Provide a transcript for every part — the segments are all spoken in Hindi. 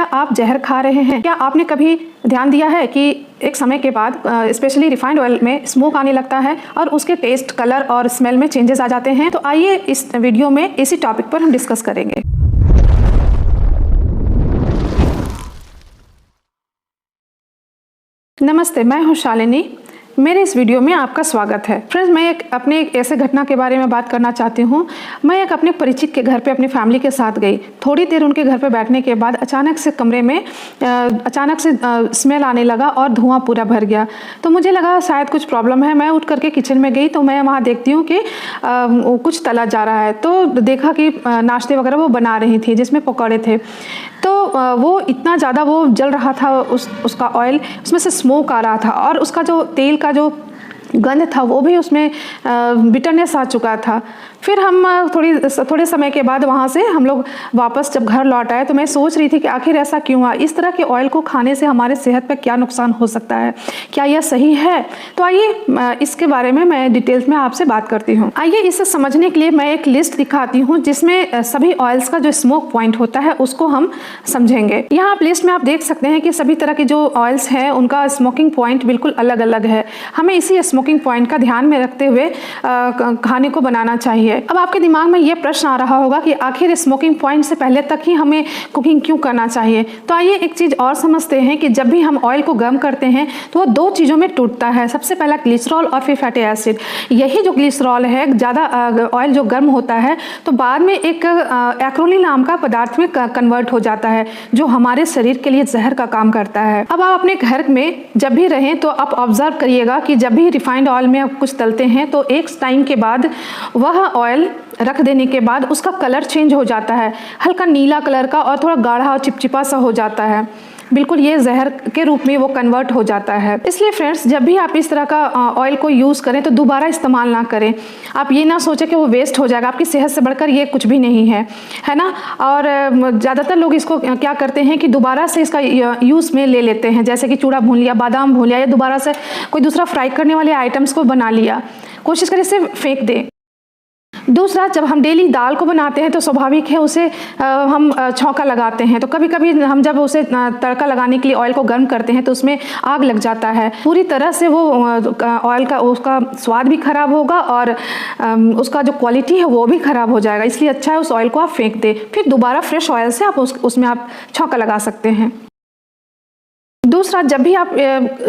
क्या आप जहर खा रहे हैं? क्या आपने कभी ध्यान दिया है कि एक समय के बाद स्पेशली रिफाइंड ऑयल में स्मोक आने लगता है और उसके टेस्ट, कलर और स्मेल में चेंजेस आ जाते हैं? तो आइए इस वीडियो में इसी टॉपिक पर हम डिस्कस करेंगे। नमस्ते, मैं हूँ शालिनी। मेरे इस वीडियो में आपका स्वागत है। फ्रेंड्स, मैं अपने एक ऐसे घटना के बारे में बात करना चाहती हूँ। मैं एक अपने परिचित के घर पे अपनी फैमिली के साथ गई। थोड़ी देर उनके घर पे बैठने के बाद अचानक से कमरे में स्मेल आने लगा और धुआं पूरा भर गया। तो मुझे लगा शायद कुछ प्रॉब्लम है। मैं उठ करके किचन में गई तो मैं वहाँ देखती हूँ कि कुछ तला जा रहा है। तो देखा कि नाश्ते वगैरह वो बना रही थी जिसमें पकौड़े थे। तो वो इतना ज़्यादा वो जल रहा था, उसका ऑयल, उसमें से स्मोक आ रहा था और उसका जो तेल का जो गंध था वो भी उसमें बिटरनेस आ चुका था। फिर हम थोड़े समय के बाद वहाँ से हम लोग वापस जब घर लौट आए तो मैं सोच रही थी कि आखिर ऐसा क्यों हुआ। इस तरह के ऑयल को खाने से हमारे सेहत पर क्या नुकसान हो सकता है, क्या यह सही है? तो आइए इसके बारे में मैं डिटेल्स में आपसे बात करती हूँ। आइए इसे समझने के लिए मैं एक लिस्ट दिखाती हूँ जिसमें सभी ऑयल्स का जो स्मोक पॉइंट होता है उसको हम समझेंगे। यहाँ आप लिस्ट में आप देख सकते हैं कि सभी तरह के जो ऑयल्स हैं उनका स्मोकिंग पॉइंट बिल्कुल अलग अलग है। हमें इसी स्मोकिंग पॉइंट का ध्यान में रखते हुए खाने को बनाना चाहिए। अब आपके दिमाग में यह प्रश्न आ रहा होगा कि आखिर स्मोकिंग पॉइंट से पहले तक ही हमें कुकिंग क्यों करना चाहिए? तो आइए एक चीज और समझते हैं कि जब भी हम ऑयल को गर्म करते हैं तो वो दो चीजों में टूटता है। सबसे पहला ग्लिसरॉल और फिर फैटी एसिड। यही जो ग्लिसरॉल है, ज्यादा ऑयल जो गर्म होता है तो बाद में एक एक्रोलीन नाम का पदार्थ में कन्वर्ट हो जाता है जो हमारे शरीर के लिए जहर का काम करता है। अब आप अपने घर में जब भी रहें तो आप ऑब्जर्व करिएगा कि जब भी रिफाइंड ऑयल में आप कुछ तलते हैं तो एक टाइम के बाद वह ऑयल रख देने के बाद उसका कलर चेंज हो जाता है, हल्का नीला कलर का और थोड़ा गाढ़ा और चिपचिपा सा हो जाता है। बिल्कुल ये जहर के रूप में वो कन्वर्ट हो जाता है। इसलिए फ्रेंड्स, जब भी आप इस तरह का ऑयल को यूज़ करें तो दोबारा इस्तेमाल ना करें। आप ये ना सोचें कि वो वेस्ट हो जाएगा। आपकी सेहत से बढ़कर ये कुछ भी नहीं है ना। और ज़्यादातर लोग इसको क्या करते हैं कि दोबारा से इसका यूज़ में ले लेते हैं, जैसे कि चूड़ा भून लिया, बादाम भून लिया या दोबारा से कोई दूसरा फ्राई करने वाले आइटम्स को बना लिया। कोशिश करें इसे फेंक दें। दूसरा, जब हम डेली दाल को बनाते हैं तो स्वाभाविक है उसे हम छौंका लगाते हैं। तो कभी कभी हम जब उसे तड़का लगाने के लिए ऑयल को गर्म करते हैं तो उसमें आग लग जाता है। पूरी तरह से वो ऑयल का उसका स्वाद भी खराब होगा और उसका जो क्वालिटी है वो भी खराब हो जाएगा। इसलिए अच्छा है उस ऑयल को आप फेंक दें, फिर दोबारा फ्रेश ऑयल से आप उसमें आप छौंका लगा सकते हैं। दूसरा, जब भी आप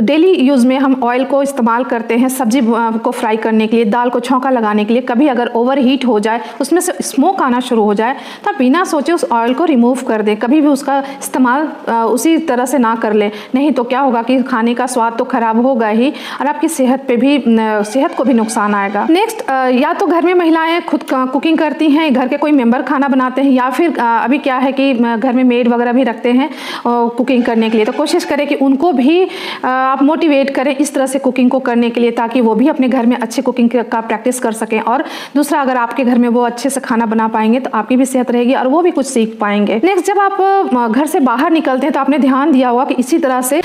डेली यूज़ में हम ऑयल को इस्तेमाल करते हैं सब्जी को फ्राई करने के लिए, दाल को छौंका लगाने के लिए, कभी अगर ओवर हीट हो जाए, उसमें से स्मोक आना शुरू हो जाए तो आप बिना सोचे उस ऑयल को रिमूव कर दें। कभी भी उसका इस्तेमाल उसी तरह से ना कर लें, नहीं तो क्या होगा कि खाने का स्वाद तो खराब होगा ही और आपकी सेहत को भी नुकसान आएगा। नेक्स्ट, या तो घर में महिलाएँ खुद कुकिंग करती हैं, घर के कोई मेम्बर खाना बनाते हैं, या फिर अभी क्या है कि घर में मेड वगैरह भी रखते हैं कुकिंग करने के लिए। तो कोशिश करें कि उनको भी आप मोटिवेट करें इस तरह से कुकिंग को करने के लिए, ताकि वो भी अपने घर में अच्छे कुकिंग का प्रैक्टिस कर सकें। और दूसरा, अगर आपके घर में वो अच्छे से खाना बना पाएंगे तो आपकी भी सेहत रहेगी और वो भी कुछ सीख पाएंगे। नेक्स्ट, जब आप घर से बाहर निकलते हैं तो आपने ध्यान दिया होगा कि इसी तरह से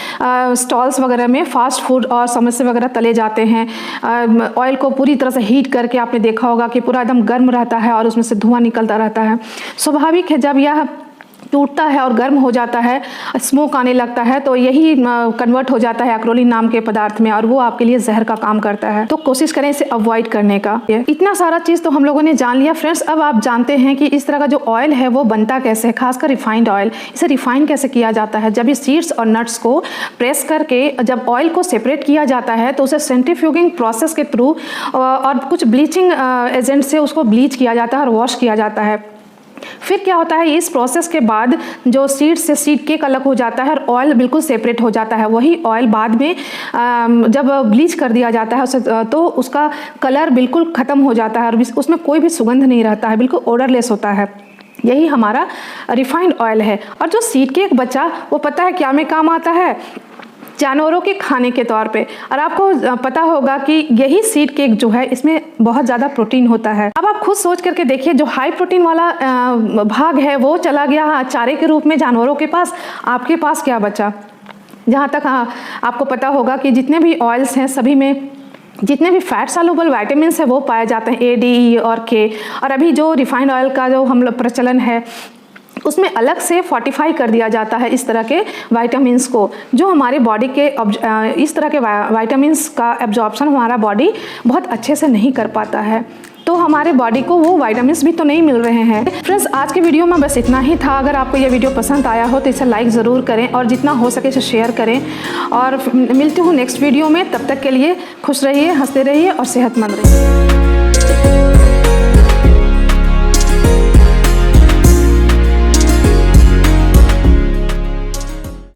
स्टॉल्स वगैरह में फास्ट फूड और समोसे वगैरह तले जाते हैं। ऑयल को पूरी तरह से हीट करके आपने देखा होगा कि पूरा एकदम गर्म रहता है और उसमें से धुआं निकलता रहता है। स्वाभाविक है, जब यह टूटता है और गर्म हो जाता है, स्मोक आने लगता है तो यही कन्वर्ट हो जाता है एक्रोलीन नाम के पदार्थ में और वो आपके लिए जहर का काम करता है। तो कोशिश करें इसे अवॉइड करने का। इतना सारा चीज़ तो हम लोगों ने जान लिया। फ्रेंड्स, अब आप जानते हैं कि इस तरह का जो ऑयल है वो बनता कैसे है, खासकर रिफाइंड ऑयल। इसे रिफाइन कैसे किया जाता है? जब ये सीड्स और नट्स को प्रेस करके जब ऑयल को सेपरेट किया जाता है तो उसे सेंट्रीफ्यूगिंग प्रोसेस के थ्रू और कुछ ब्लीचिंग एजेंट से उसको ब्लीच किया जाता है और वॉश किया जाता है। फिर क्या होता है, इस प्रोसेस के बाद जो सीड से सीड केक अलग हो जाता है और ऑयल बिल्कुल सेपरेट हो जाता है। वही ऑयल बाद में जब ब्लीच कर दिया जाता है तो उसका कलर बिल्कुल ख़त्म हो जाता है और उसमें कोई भी सुगंध नहीं रहता है, बिल्कुल ओडरलेस होता है। यही हमारा रिफाइंड ऑयल है। और जो सीड केक बचा वो पता है क्या में काम आता है? जानवरों के खाने के तौर पे। और आपको पता होगा कि यही सीड केक जो है इसमें बहुत ज़्यादा प्रोटीन होता है। अब आप खुद सोच करके देखिए, जो हाई प्रोटीन वाला भाग है वो चला गया चारे के रूप में जानवरों के पास, आपके पास क्या बचा? जहाँ तक आपको पता होगा कि जितने भी ऑयल्स हैं सभी में जितने भी फैट सॉल्युबल विटामिन्स है वो पाए जाते हैं, A, D, E और K। और अभी जो रिफाइंड ऑयल का जो हम लोग प्रचलन है उसमें अलग से फोर्टिफाई कर दिया जाता है इस तरह के वाइटामिन्स को, जो हमारे बॉडी के इस तरह के वाइटामिन्स का एब्जॉर्प्शन हमारा बॉडी बहुत अच्छे से नहीं कर पाता है, तो हमारे बॉडी को वो विटामिन्स भी तो नहीं मिल रहे हैं। फ्रेंड्स, आज की वीडियो में बस इतना ही था। अगर आपको ये वीडियो पसंद आया हो तो इसे लाइक ज़रूर करें और जितना हो सके इसे शेयर करें, और मिलती हूँ नेक्स्ट वीडियो में। तब तक के लिए खुश रहिए, हंसते रहिए और सेहतमंद रहिए।